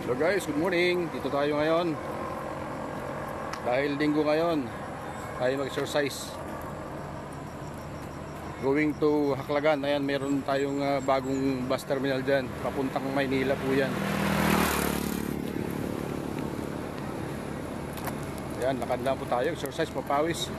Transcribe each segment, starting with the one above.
Hello guys, good morning. Dito tayo ngayon. Dahil linggo ngayon, tayo mag-exercise. Going to Haklagan. Ayan, meron tayong bagong bus terminal dyan. Papuntang Maynila po yan. Ayan, lakad lang po tayo. Exercise, papawis.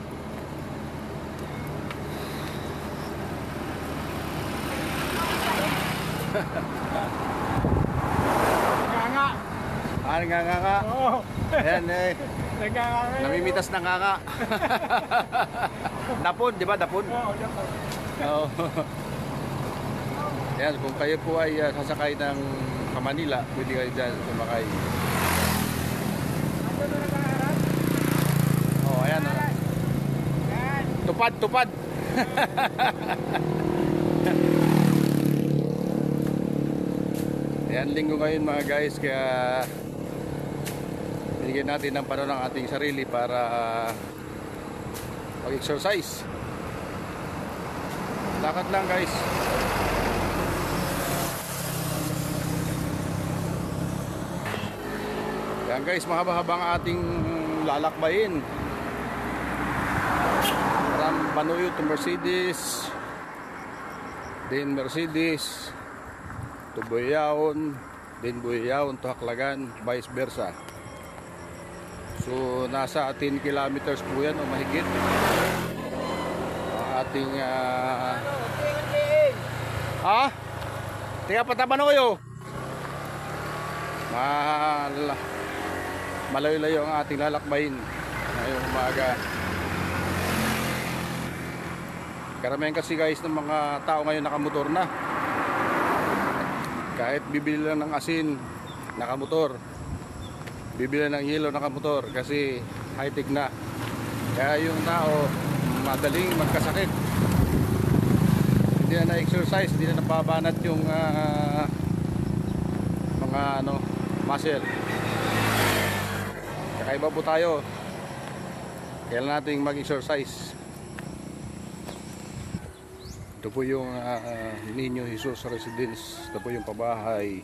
Nga. Oo. Ayan Nagkakangay. namimitas na nga. Dapon, di ba? Dapon? Oo, dapat. Oo. Ayan, kung kayo po ay sasakay ng Manila, pwede kayo dyan sumakay. Ano na nakaharap? Oh, ayan. Yan. Tupad. Ayan, linggo ngayon mga guys, kaya binigyan natin ng panahon ng ating sarili para mag-exercise. Lakad lang guys. Ayan guys, mahaba-haba ang ating lalakbayin. From Banuyo to Mercedes, then Mercedes to Buyaon, then Buyaon to Haklagan, vice versa. So nasa 10 kilometers po yan o mahigit ang ating tiga pataba na kayo. Malayo-layo ang ating lalakbayin ngayong umaga. Karamihan kasi guys ng mga tao ngayon nakamotor na. Kahit bibili lang ng asin, nakamotor. Bibili ng yelo, nakamotor. Kasi high-tech na. Kaya yung tao madaling magkasakit. Hindi na na-exercise, hindi na napabanat yung mga muscle. Kakaiba po tayo. Kailangan natin mag-exercise. Ito po yung Niño Jesus Residence. Ito po yung pabahay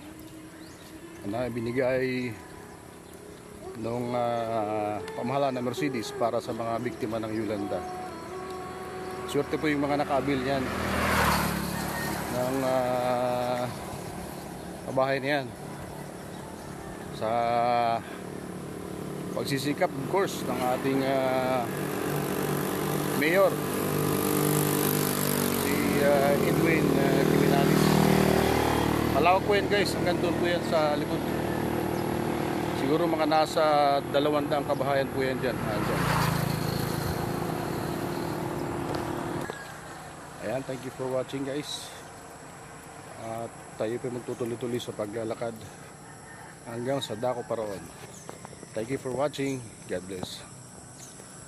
na binigay nung pamahalaan ng Mercedes para sa mga biktima ng Yolanda. Swerte po yung mga nakabil yan ng pabahay na yan sa pagsisikap of course ng ating mayor Edwin Criminalis. Malawak po yan guys, hanggang doon po yan sa likod. Siguro mga nasa 200 kabahayan po yan dyan. Ayan, thank you for watching guys. At tayo po magtutuloy-tuloy sa paglalakad hanggang sa Dako Paraon. Thank you for watching. God bless.